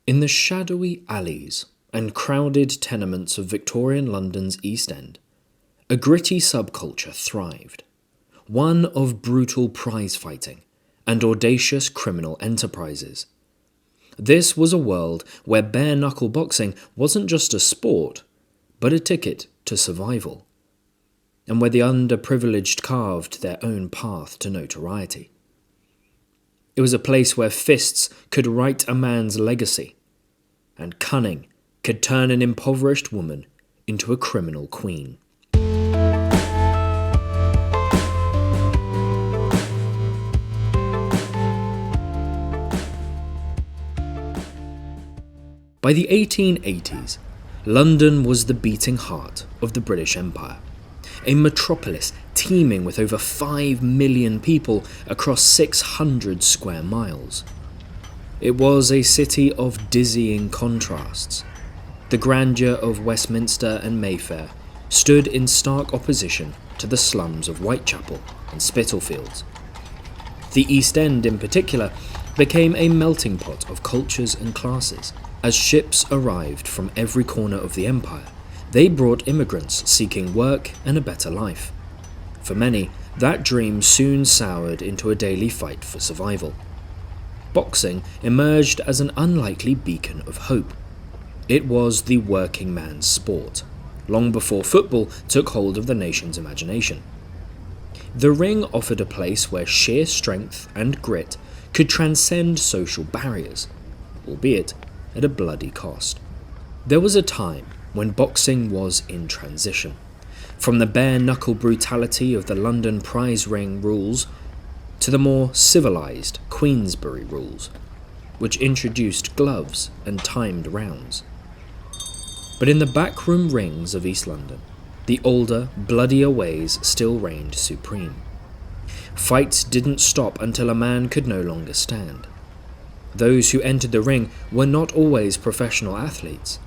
In the shadowy alleys and crowded tenements of Victorian London's East End, a gritty subculture thrived, one of brutal prize fighting and audacious criminal enterprises. This was a world where bare-knuckle boxing wasn't just a sport, but a ticket to survival, and where the underprivileged carved their own path to notoriety. It was a place where fists could write a man's legacy, and cunning could turn an impoverished woman into a criminal queen. By the 1880s, London was the beating heart of the British Empire, a metropolis teeming with over 5 million people across 600 square miles. It was a city of dizzying contrasts. The grandeur of Westminster and Mayfair stood in stark opposition to the slums of Whitechapel and Spitalfields. The East End, in particular, became a melting pot of cultures and classes. As ships arrived from every corner of the empire, they brought immigrants seeking work and a better life. For many, that dream soon soured into a daily fight for survival. Boxing emerged as an unlikely beacon of hope. It was the working man's sport, long before football took hold of the nation's imagination. The ring offered a place where sheer strength and grit could transcend social barriers, albeit at a bloody cost. There was a time when boxing was in transition, from the bare-knuckle brutality of the London prize ring rules to the more civilized Queensberry rules, which introduced gloves and timed rounds. But in the backroom rings of East London, the older, bloodier ways still reigned supreme. Fights didn't stop until a man could no longer stand. Those who entered the ring were not always professional athletes.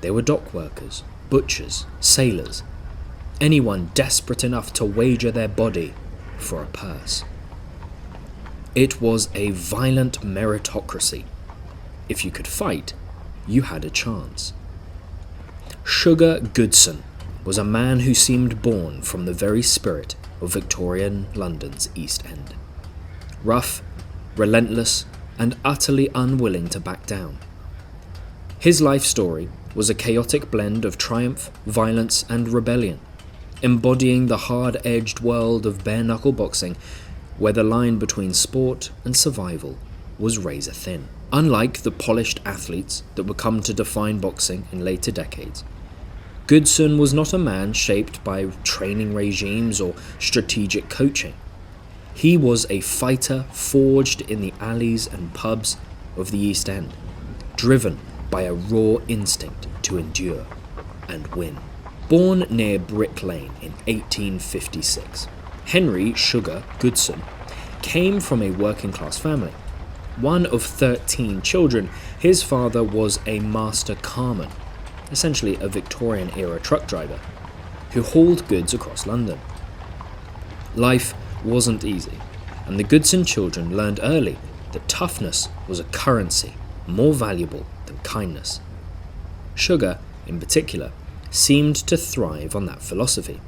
They were dock workers, butchers, sailors, anyone desperate enough to wager their body for a purse. It was a violent meritocracy. If you could fight, you had a chance. Sugar Goodson was a man who seemed born from the very spirit of Victorian London's East End. Rough, relentless, and utterly unwilling to back down. His life story was a chaotic blend of triumph, violence, and rebellion, embodying the hard-edged world of bare-knuckle boxing, where the line between sport and survival was razor-thin. Unlike the polished athletes that would come to define boxing in later decades, Goodson was not a man shaped by training regimes or strategic coaching. He was a fighter forged in the alleys and pubs of the East End, driven by a raw instinct to endure and win. Born near Brick Lane in 1856, Henry Sugar Goodson came from a working-class family. One of 13 children, his father was a master carman, essentially a Victorian-era truck driver, who hauled goods across London. Life wasn't easy, and the Goodson children learned early that toughness was a currency more valuable than kindness. Sugar, in particular, seemed to thrive on that philosophy.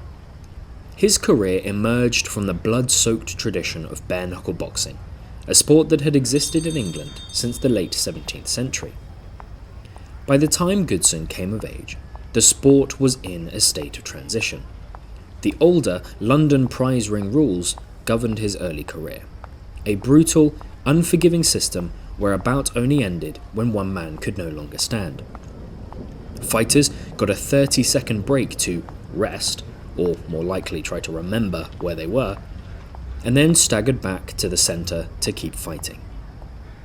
His career emerged from the blood-soaked tradition of bare-knuckle boxing, a sport that had existed in England since the late 17th century. By the time Goodson came of age, the sport was in a state of transition. The older London prize ring rules governed his early career, a brutal, unforgiving system where a bout only ended when one man could no longer stand. Fighters got a 30-second break to rest, or more likely try to remember where they were, and then staggered back to the centre to keep fighting.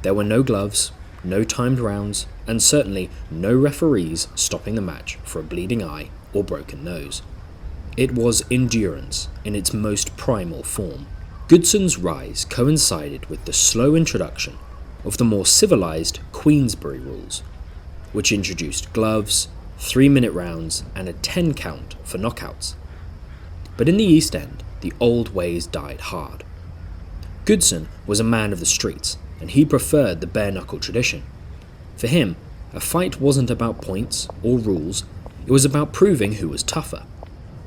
There were no gloves, no timed rounds, and certainly no referees stopping the match for a bleeding eye or broken nose. It was endurance in its most primal form. Goodson's rise coincided with the slow introduction of the more civilized Queensberry rules, which introduced gloves, 3-minute rounds, and a 10 count for knockouts. But in the East End, the old ways died hard. Goodson was a man of the streets, and he preferred the bare-knuckle tradition. For him, a fight wasn't about points or rules, it was about proving who was tougher.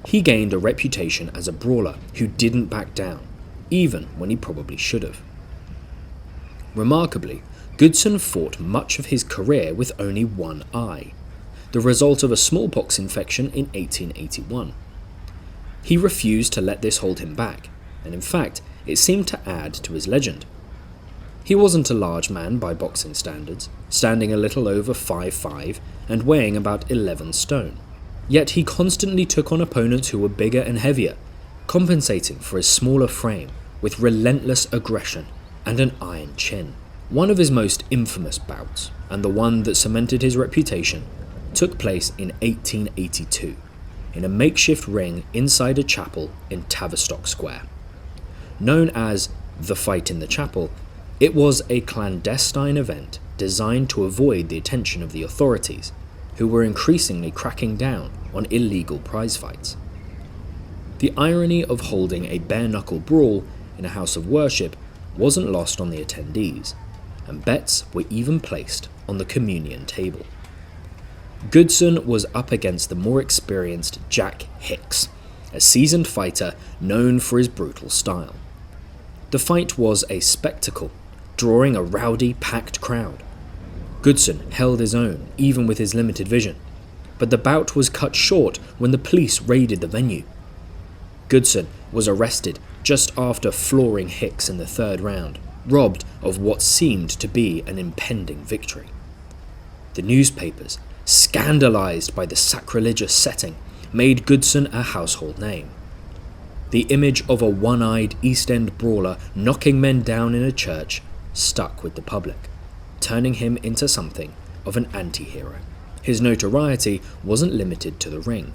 He gained a reputation as a brawler who didn't back down, even when he probably should have. Remarkably, Goodson fought much of his career with only one eye, the result of a smallpox infection in 1881. He refused to let this hold him back, and in fact, it seemed to add to his legend. He wasn't a large man by boxing standards, standing a little over 5'5" and weighing about 11 stone. Yet he constantly took on opponents who were bigger and heavier, compensating for his smaller frame with relentless aggression and an iron chin. One of his most infamous bouts, and the one that cemented his reputation, took place in 1882 in a makeshift ring inside a chapel in Tavistock Square. Known as the Fight in the Chapel, it was a clandestine event designed to avoid the attention of the authorities, who were increasingly cracking down on illegal prize fights. The irony of holding a bare-knuckle brawl in a house of worship wasn't lost on the attendees, and bets were even placed on the communion table. Goodson was up against the more experienced Jack Hicks, a seasoned fighter known for his brutal style. The fight was a spectacle, drawing a rowdy, packed crowd. Goodson held his own, even with his limited vision, but the bout was cut short when the police raided the venue. Goodson was arrested just after flooring Hicks in the third round, robbed of what seemed to be an impending victory. The newspapers, scandalized by the sacrilegious setting, made Goodson a household name. The image of a one-eyed East End brawler knocking men down in a church stuck with the public, turning him into something of an anti-hero. His notoriety wasn't limited to the ring.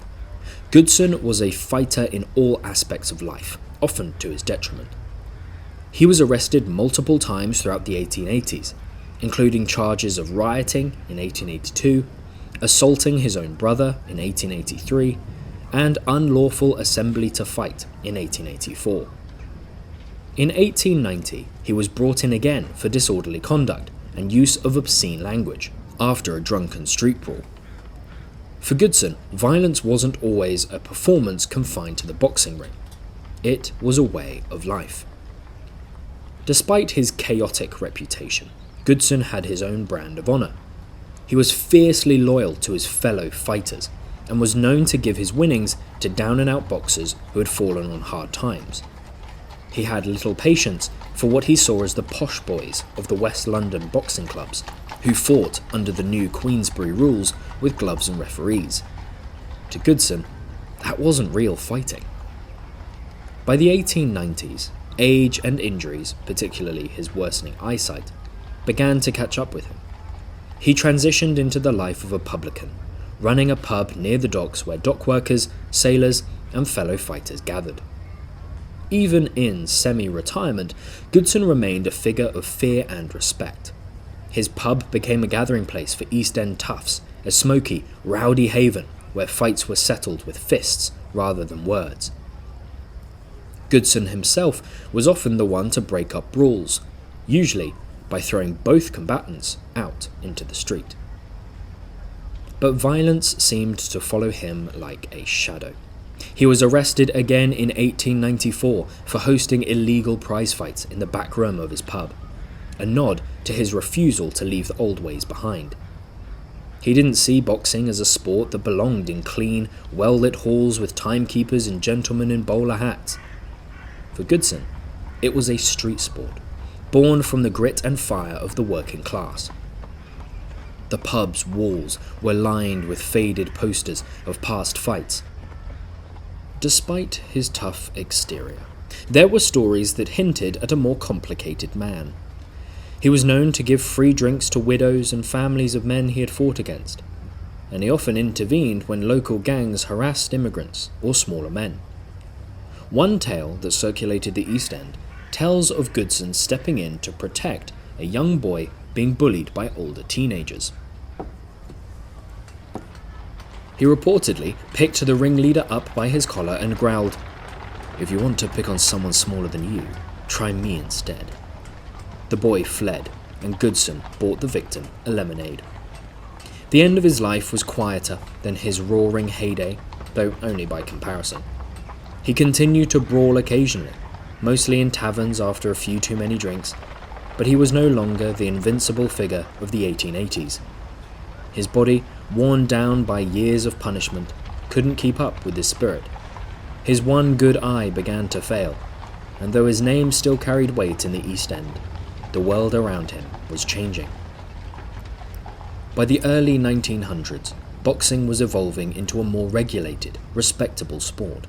Goodson was a fighter in all aspects of life, often to his detriment. He was arrested multiple times throughout the 1880s, including charges of rioting in 1882, assaulting his own brother in 1883, and unlawful assembly to fight in 1884. In 1890, he was brought in again for disorderly conduct and use of obscene language after a drunken street brawl. For Goodson, violence wasn't always a performance confined to the boxing ring. It was a way of life. Despite his chaotic reputation, Goodson had his own brand of honor. He was fiercely loyal to his fellow fighters and was known to give his winnings to down-and-out boxers who had fallen on hard times. He had little patience for what he saw as the posh boys of the West London boxing clubs, who fought under the new Queensberry rules with gloves and referees. To Goodson, that wasn't real fighting. By the 1890s, age and injuries, particularly his worsening eyesight, began to catch up with him. He transitioned into the life of a publican, running a pub near the docks where dock workers, sailors, and fellow fighters gathered. Even in semi-retirement, Goodson remained a figure of fear and respect. His pub became a gathering place for East End toughs, a smoky, rowdy haven where fights were settled with fists rather than words. Goodson himself was often the one to break up brawls, usually by throwing both combatants out into the street. But violence seemed to follow him like a shadow. He was arrested again in 1894 for hosting illegal prize fights in the back room of his pub, a nod to his refusal to leave the old ways behind. He didn't see boxing as a sport that belonged in clean, well-lit halls with timekeepers and gentlemen in bowler hats. For Goodson, it was a street sport, born from the grit and fire of the working class. The pub's walls were lined with faded posters of past fights. Despite his tough exterior, there were stories that hinted at a more complicated man. He was known to give free drinks to widows and families of men he had fought against, and he often intervened when local gangs harassed immigrants or smaller men. One tale that circulated the East End tells of Goodson stepping in to protect a young boy being bullied by older teenagers. He reportedly picked the ringleader up by his collar and growled, "If you want to pick on someone smaller than you, try me instead." The boy fled, and Goodson bought the victim a lemonade. The end of his life was quieter than his roaring heyday, though only by comparison. He continued to brawl occasionally, mostly in taverns after a few too many drinks, but he was no longer the invincible figure of the 1880s. His body, worn down by years of punishment, couldn't keep up with his spirit. His one good eye began to fail, and though his name still carried weight in the East End, the world around him was changing. By the early 1900s, boxing was evolving into a more regulated, respectable sport.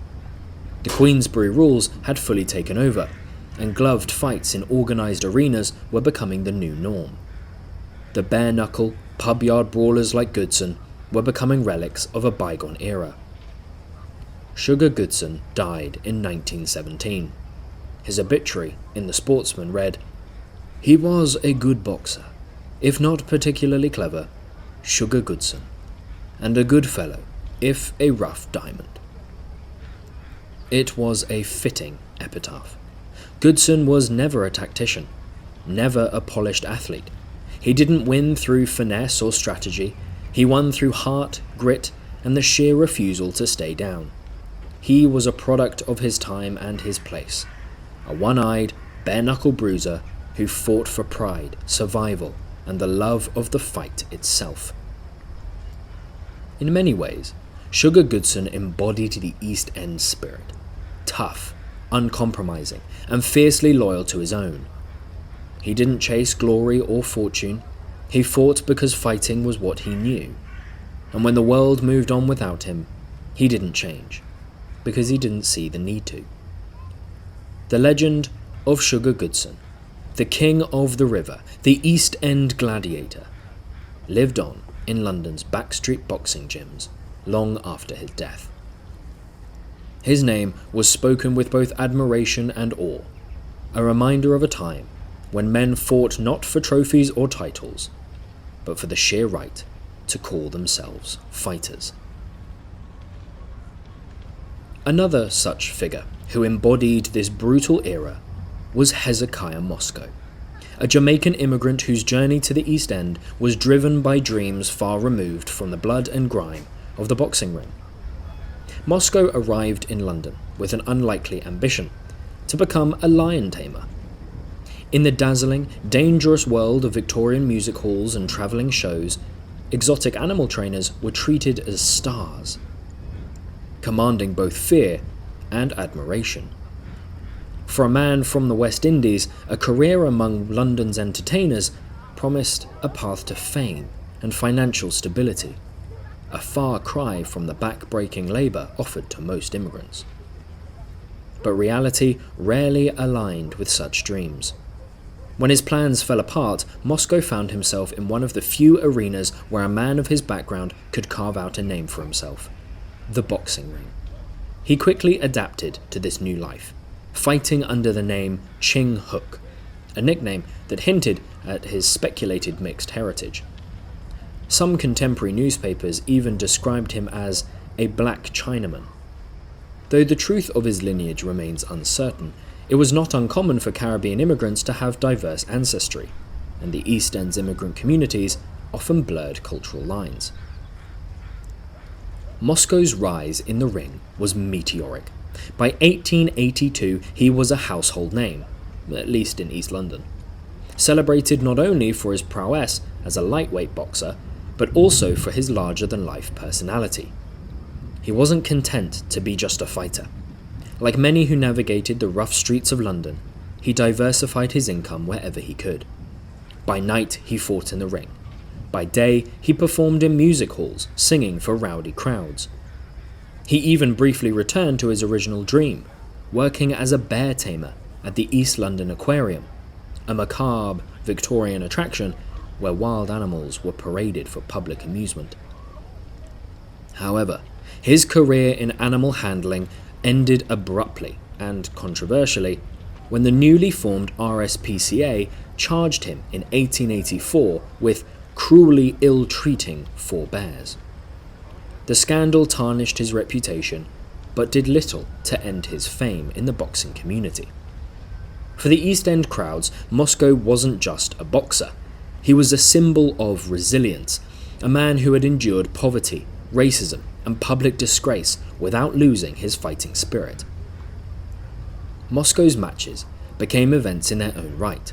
The Queensberry rules had fully taken over, and gloved fights in organised arenas were becoming the new norm. The bare-knuckle, pub-yard brawlers like Goodson were becoming relics of a bygone era. Sugar Goodson died in 1917. His obituary in The Sportsman read, "He was a good boxer, if not particularly clever, Sugar Goodson, and a good fellow, if a rough diamond." It was a fitting epitaph. Goodson was never a tactician, never a polished athlete. He didn't win through finesse or strategy. He won through heart, grit, and the sheer refusal to stay down. He was a product of his time and his place, a one-eyed, bare-knuckle bruiser who fought for pride, survival, and the love of the fight itself. In many ways, Sugar Goodson embodied the East End spirit, tough, uncompromising, and fiercely loyal to his own. He didn't chase glory or fortune. He fought because fighting was what he knew. And when the world moved on without him, he didn't change, because he didn't see the need to. The legend of Sugar Goodson, the king of the river, the East End gladiator, lived on in London's backstreet boxing gyms long after his death. His name was spoken with both admiration and awe, a reminder of a time when men fought not for trophies or titles, but for the sheer right to call themselves fighters. Another such figure who embodied this brutal era was Hezekiah Moscow, a Jamaican immigrant whose journey to the East End was driven by dreams far removed from the blood and grime of the boxing ring. Moscow arrived in London with an unlikely ambition to become a lion tamer. In the dazzling, dangerous world of Victorian music halls and travelling shows, exotic animal trainers were treated as stars, commanding both fear and admiration. For a man from the West Indies, a career among London's entertainers promised a path to fame and financial stability, a far cry from the back-breaking labour offered to most immigrants. But reality rarely aligned with such dreams. When his plans fell apart, Moscow found himself in one of the few arenas where a man of his background could carve out a name for himself: the boxing ring. He quickly adapted to this new life, fighting under the name Ching Hook, a nickname that hinted at his speculated mixed heritage. Some contemporary newspapers even described him as a black Chinaman. Though the truth of his lineage remains uncertain, it was not uncommon for Caribbean immigrants to have diverse ancestry, and the East End's immigrant communities often blurred cultural lines. Moscow's rise in the ring was meteoric. By 1882, he was a household name, at least in East London, celebrated not only for his prowess as a lightweight boxer, but also for his larger-than-life personality. He wasn't content to be just a fighter. Like many who navigated the rough streets of London, he diversified his income wherever he could. By night, he fought in the ring. By day, he performed in music halls, singing for rowdy crowds. He even briefly returned to his original dream, working as a bear tamer at the East London Aquarium, a macabre Victorian attraction where wild animals were paraded for public amusement. However, his career in animal handling ended abruptly and controversially when the newly formed RSPCA charged him in 1884 with cruelly ill-treating 4 bears. The scandal tarnished his reputation, but did little to end his fame in the boxing community. For the East End crowds, Moscow wasn't just a boxer. He was a symbol of resilience, a man who had endured poverty, racism, and public disgrace without losing his fighting spirit. Moscow's matches became events in their own right.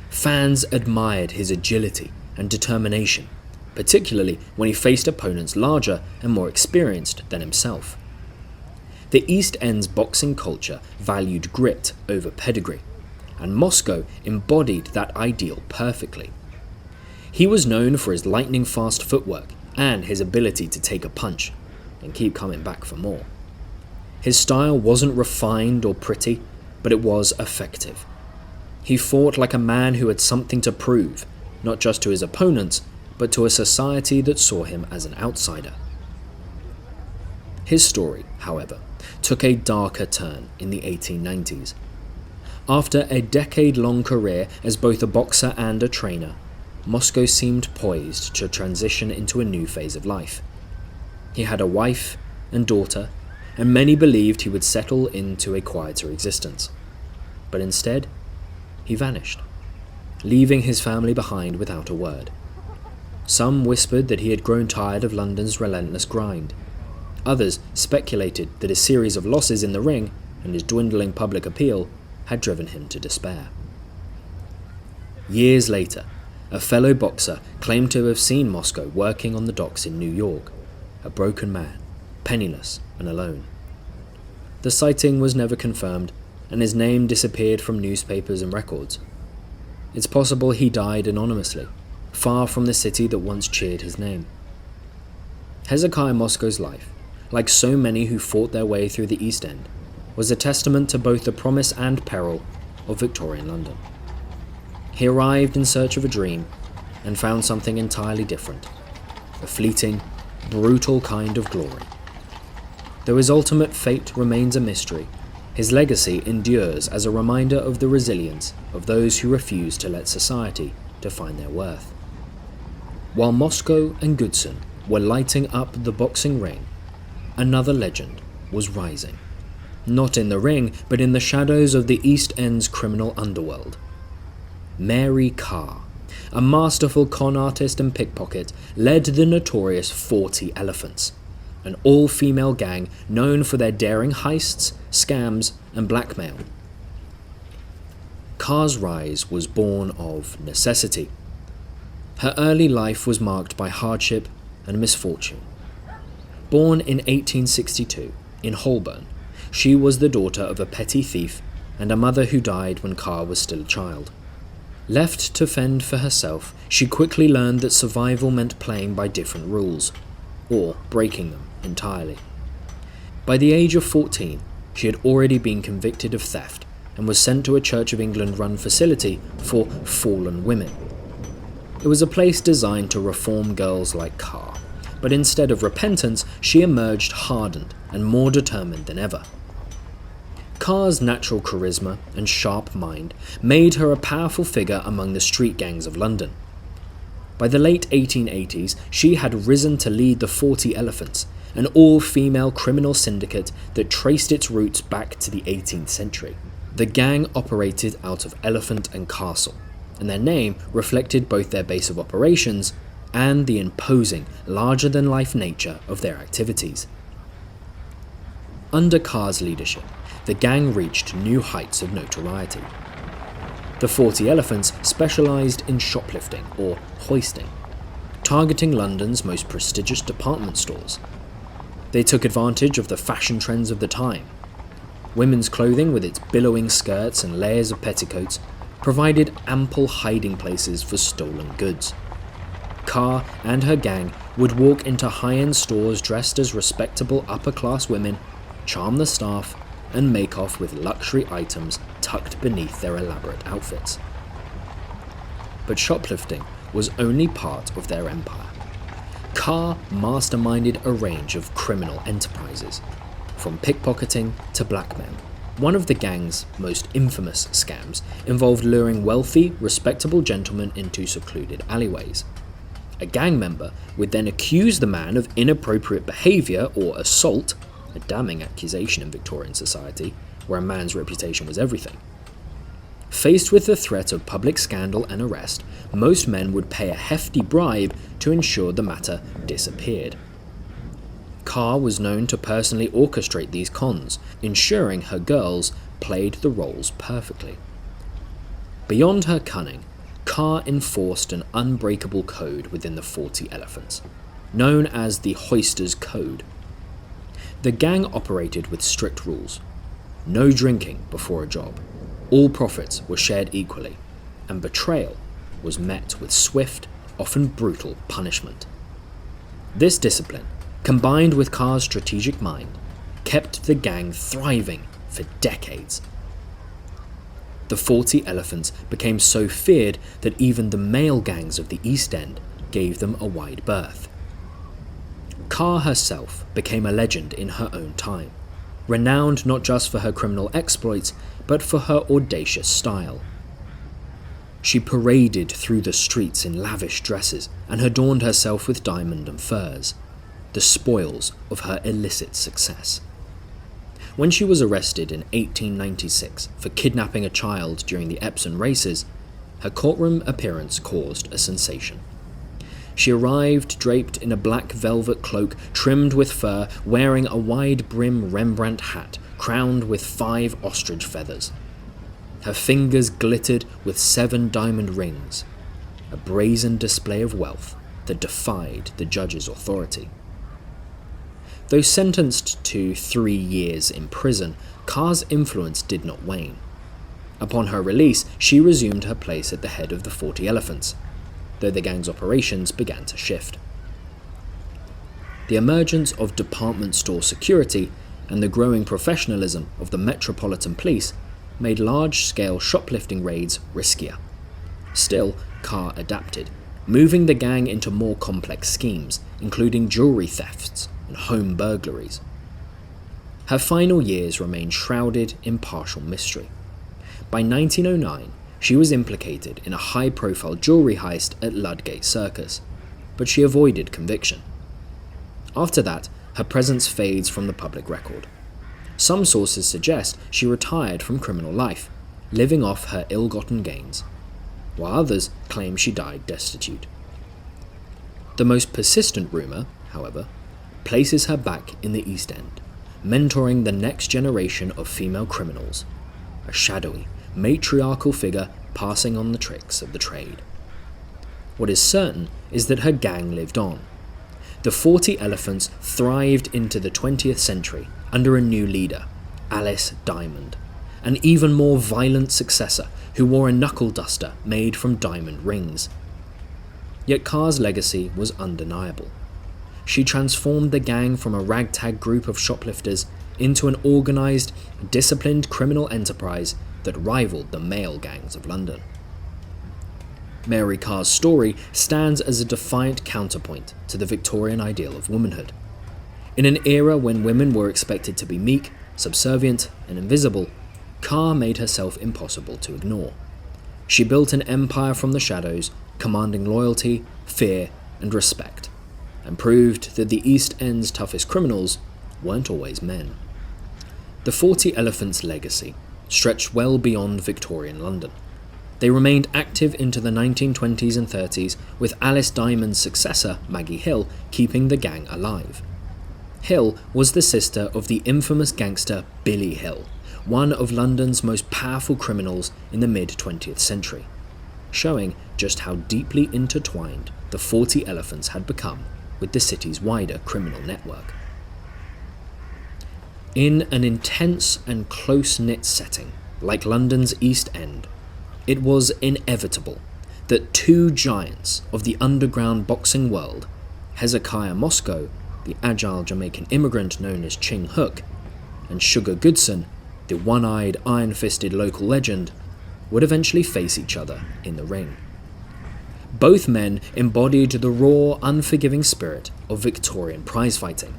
Fans admired his agility and determination, particularly when he faced opponents larger and more experienced than himself. The East End's boxing culture valued grit over pedigree, and Moscow embodied that ideal perfectly. He was known for his lightning-fast footwork and his ability to take a punch and keep coming back for more. His style wasn't refined or pretty, but it was effective. He fought like a man who had something to prove, not just to his opponents, but to a society that saw him as an outsider. His story, however, took a darker turn in the 1890s. After a decade-long career as both a boxer and a trainer, Moscow seemed poised to transition into a new phase of life. He had a wife and daughter, and many believed he would settle into a quieter existence. But instead, he vanished, leaving his family behind without a word. Some whispered that he had grown tired of London's relentless grind. Others speculated that a series of losses in the ring and his dwindling public appeal had driven him to despair. Years later, a fellow boxer claimed to have seen Moscow working on the docks in New York, a broken man, penniless and alone. The sighting was never confirmed, and his name disappeared from newspapers and records. It's possible he died anonymously, far from the city that once cheered his name. Hezekiah Moscow's life, like so many who fought their way through the East End, was a testament to both the promise and peril of Victorian London. He arrived in search of a dream and found something entirely different, a fleeting, brutal kind of glory. Though his ultimate fate remains a mystery, his legacy endures as a reminder of the resilience of those who refuse to let society define their worth. While Moscow and Goodson were lighting up the boxing ring, another legend was rising. Not in the ring, but in the shadows of the East End's criminal underworld. Mary Carr, a masterful con artist and pickpocket, led the notorious 40 Elephants, an all-female gang known for their daring heists, scams, and blackmail. Carr's rise was born of necessity. Her early life was marked by hardship and misfortune. Born in 1862 in Holborn, she was the daughter of a petty thief and a mother who died when Carr was still a child. Left to fend for herself, she quickly learned that survival meant playing by different rules, or breaking them entirely. By the age of 14, she had already been convicted of theft and was sent to a Church of England-run facility for fallen women. It was a place designed to reform girls like Carr, but instead of repentance, she emerged hardened and more determined than ever. Carr's natural charisma and sharp mind made her a powerful figure among the street gangs of London. By the late 1880s, she had risen to lead the 40 Elephants, an all-female criminal syndicate that traced its roots back to the 18th century. The gang operated out of Elephant and Castle, and their name reflected both their base of operations and the imposing, larger-than-life nature of their activities. Under Carr's leadership, the gang reached new heights of notoriety. The 40 Elephants specialised in shoplifting, or hoisting, targeting London's most prestigious department stores. They took advantage of the fashion trends of the time. Women's clothing, with its billowing skirts and layers of petticoats, provided ample hiding places for stolen goods. Carr and her gang would walk into high-end stores dressed as respectable upper-class women, charm the staff, and make off with luxury items tucked beneath their elaborate outfits. But shoplifting was only part of their empire. Carr masterminded a range of criminal enterprises, from pickpocketing to blackmail. One of the gang's most infamous scams involved luring wealthy, respectable gentlemen into secluded alleyways. A gang member would then accuse the man of inappropriate behaviour or assault, a damning accusation in Victorian society, where a man's reputation was everything. Faced with the threat of public scandal and arrest, most men would pay a hefty bribe to ensure the matter disappeared. Carr was known to personally orchestrate these cons, ensuring her girls played the roles perfectly. Beyond her cunning, Carr enforced an unbreakable code within the 40 Elephants, known as the Hoisters' Code. The gang operated with strict rules. No drinking before a job, all profits were shared equally, and betrayal was met with swift, often brutal punishment. This discipline, combined with Carr's strategic mind, kept the gang thriving for decades. The 40 Elephants became so feared that even the male gangs of the East End gave them a wide berth. Carr herself became a legend in her own time, renowned not just for her criminal exploits, but for her audacious style. She paraded through the streets in lavish dresses and adorned herself with diamond and furs, the spoils of her illicit success. When she was arrested in 1896 for kidnapping a child during the Epsom races, her courtroom appearance caused a sensation. She arrived draped in a black velvet cloak trimmed with fur, wearing a wide-brim Rembrandt hat crowned with 5 ostrich feathers. Her fingers glittered with 7 diamond rings, a brazen display of wealth that defied the judge's authority. Though sentenced to 3 years in prison, Carr's influence did not wane. Upon her release, she resumed her place at the head of the 40 Elephants, though the gang's operations began to shift. The emergence of department store security and the growing professionalism of the Metropolitan Police made large-scale shoplifting raids riskier. Still, Carr adapted, moving the gang into more complex schemes, including jewelry thefts and home burglaries. Her final years remained shrouded in partial mystery. By 1909, she was implicated in a high-profile jewelry heist at Ludgate Circus, but she avoided conviction. After that, her presence fades from the public record. Some sources suggest she retired from criminal life, living off her ill-gotten gains, while others claim she died destitute. The most persistent rumour, however, places her back in the East End, mentoring the next generation of female criminals, a shadowy, matriarchal figure passing on the tricks of the trade. What is certain is that her gang lived on. The 40 Elephants thrived into the 20th century under a new leader, Alice Diamond, an even more violent successor who wore a knuckle duster made from diamond rings. Yet Carr's legacy was undeniable. She transformed the gang from a ragtag group of shoplifters into an organised, disciplined criminal enterprise that rivaled the male gangs of London. Mary Carr's story stands as a defiant counterpoint to the Victorian ideal of womanhood. In an era when women were expected to be meek, subservient, and invisible, Carr made herself impossible to ignore. She built an empire from the shadows, commanding loyalty, fear, and respect, and proved that the East End's toughest criminals weren't always men. The 40 Elephants' legacy stretched well beyond Victorian London. They remained active into the 1920s and 30s, with Alice Diamond's successor, Maggie Hill, keeping the gang alive. Hill was the sister of the infamous gangster Billy Hill, one of London's most powerful criminals in the mid-20th century, showing just how deeply intertwined the 40 Elephants had become with the city's wider criminal network. In an intense and close-knit setting, like London's East End, it was inevitable that 2 giants of the underground boxing world, Hezekiah Moscow, the agile Jamaican immigrant known as Ching Hook, and Sugar Goodson, the one-eyed, iron-fisted local legend, would eventually face each other in the ring. Both men embodied the raw, unforgiving spirit of Victorian prize-fighting,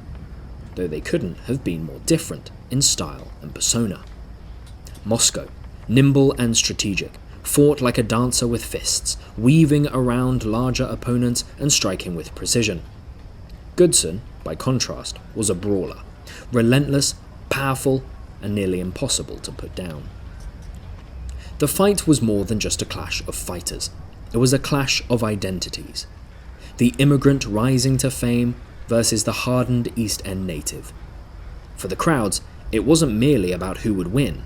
though they couldn't have been more different in style and persona. Moscow, nimble and strategic, fought like a dancer with fists, weaving around larger opponents and striking with precision. Goodson, by contrast, was a brawler, relentless, powerful, and nearly impossible to put down. The fight was more than just a clash of fighters. It was a clash of identities. The immigrant rising to fame versus the hardened East End native. For the crowds, it wasn't merely about who would win.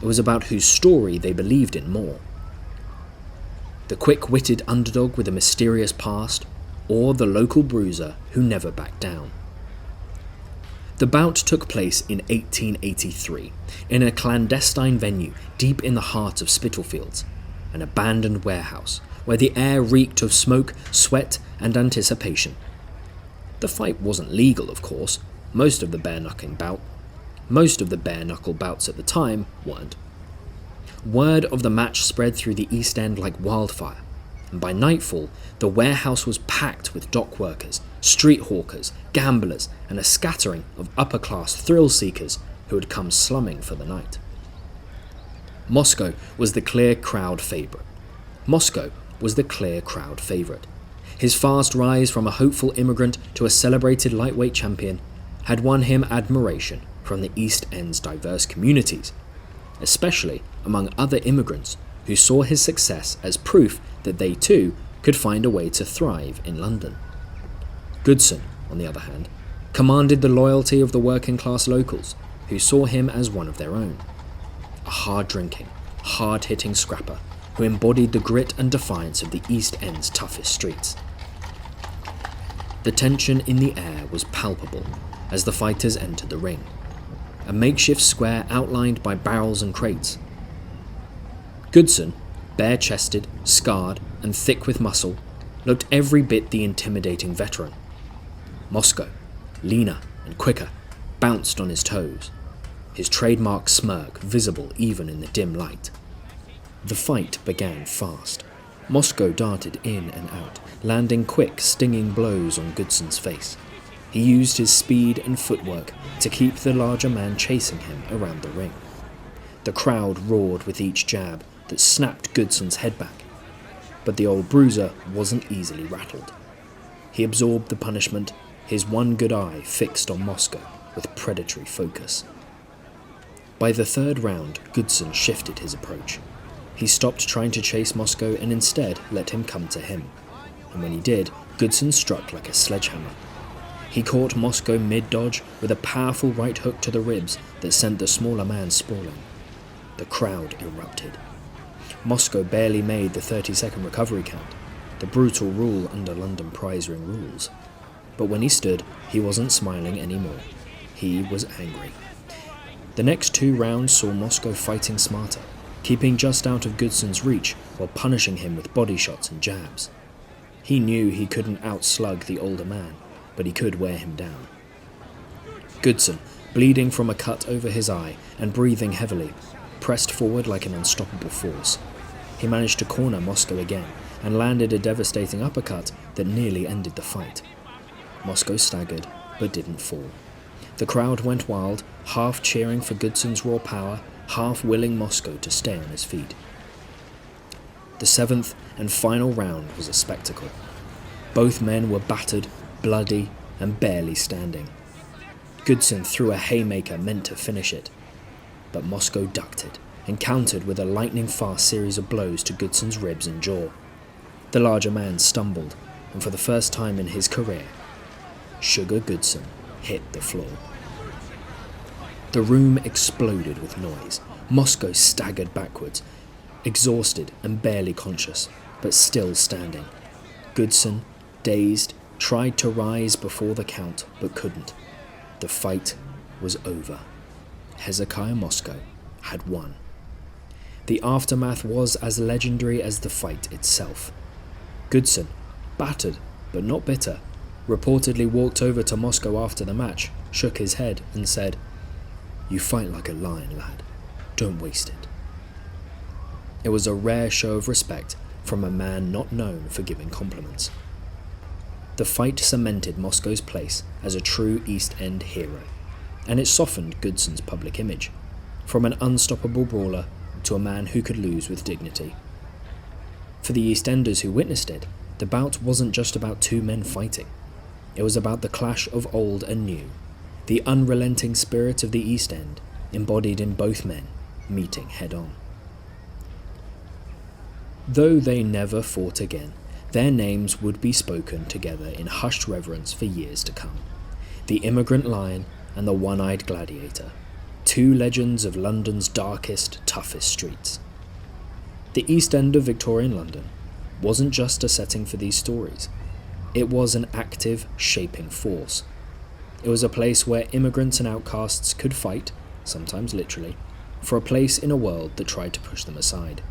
It was about whose story they believed in more. The quick-witted underdog with a mysterious past, or the local bruiser who never backed down. The bout took place in 1883 in a clandestine venue deep in the heart of Spitalfields, an abandoned warehouse where the air reeked of smoke, sweat and anticipation. The fight wasn't legal, of course. Most of the bare-knuckle bouts at the time weren't. Word of the match spread through the East End like wildfire, and by nightfall, the warehouse was packed with dock workers, street hawkers, gamblers, and a scattering of upper-class thrill-seekers who had come slumming for the night. Moscow was the clear crowd favourite. His fast rise from a hopeful immigrant to a celebrated lightweight champion had won him admiration from the East End's diverse communities, especially among other immigrants who saw his success as proof that they too could find a way to thrive in London. Goodson, on the other hand, commanded the loyalty of the working-class locals who saw him as one of their own. A hard-drinking, hard-hitting scrapper who embodied the grit and defiance of the East End's toughest streets. The tension in the air was palpable as the fighters entered the ring, a makeshift square outlined by barrels and crates. Goodson, bare-chested, scarred, and thick with muscle, looked every bit the intimidating veteran. Moscow, leaner and quicker, bounced on his toes, his trademark smirk visible even in the dim light. The fight began fast. Moscow darted in and out, landing quick, stinging blows on Goodson's face. He used his speed and footwork to keep the larger man chasing him around the ring. The crowd roared with each jab that snapped Goodson's head back, but the old bruiser wasn't easily rattled. He absorbed the punishment, his one good eye fixed on Moscow with predatory focus. By the third round, Goodson shifted his approach. He stopped trying to chase Moscow and instead let him come to him. And when he did, Goodson struck like a sledgehammer. He caught Moscow mid-dodge with a powerful right hook to the ribs that sent the smaller man sprawling. The crowd erupted. Moscow barely made the 30-second recovery count, the brutal rule under London prize ring rules. But when he stood, he wasn't smiling anymore. He was angry. The next 2 rounds saw Moscow fighting smarter, keeping just out of Goodson's reach while punishing him with body shots and jabs. He knew he couldn't outslug the older man, but he could wear him down. Goodson, bleeding from a cut over his eye and breathing heavily, pressed forward like an unstoppable force. He managed to corner Moscow again and landed a devastating uppercut that nearly ended the fight. Moscow staggered, but didn't fall. The crowd went wild, half cheering for Goodson's raw power, half willing Moscow to stay on his feet. The 7th and final round was a spectacle. Both men were battered, bloody, and barely standing. Goodson threw a haymaker meant to finish it, but Moscow ducked it and countered with a lightning-fast series of blows to Goodson's ribs and jaw. The larger man stumbled, and for the first time in his career, Sugar Goodson hit the floor. The room exploded with noise. Moscow staggered backwards, exhausted and barely conscious, but still standing. Goodson, dazed, tried to rise before the count, but couldn't. The fight was over. Hezekiah Moscow had won. The aftermath was as legendary as the fight itself. Goodson, battered but not bitter, reportedly walked over to Moscow after the match, shook his head and said, "You fight like a lion, lad. Don't waste it." It was a rare show of respect from a man not known for giving compliments. The fight cemented Moscow's place as a true East End hero, and it softened Goodson's public image, from an unstoppable brawler to a man who could lose with dignity. For the East Enders who witnessed it, the bout wasn't just about 2 men fighting. It was about the clash of old and new, the unrelenting spirit of the East End embodied in both men meeting head-on. Though they never fought again, their names would be spoken together in hushed reverence for years to come. The immigrant lion and the one-eyed gladiator, two legends of London's darkest, toughest streets. The East End of Victorian London wasn't just a setting for these stories. It was an active, shaping force. It was a place where immigrants and outcasts could fight, sometimes literally, for a place in a world that tried to push them aside.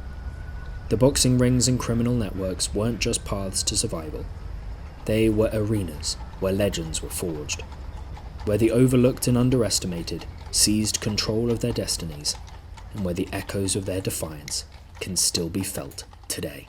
The boxing rings and criminal networks weren't just paths to survival. They were arenas where legends were forged, where the overlooked and underestimated seized control of their destinies, and where the echoes of their defiance can still be felt today.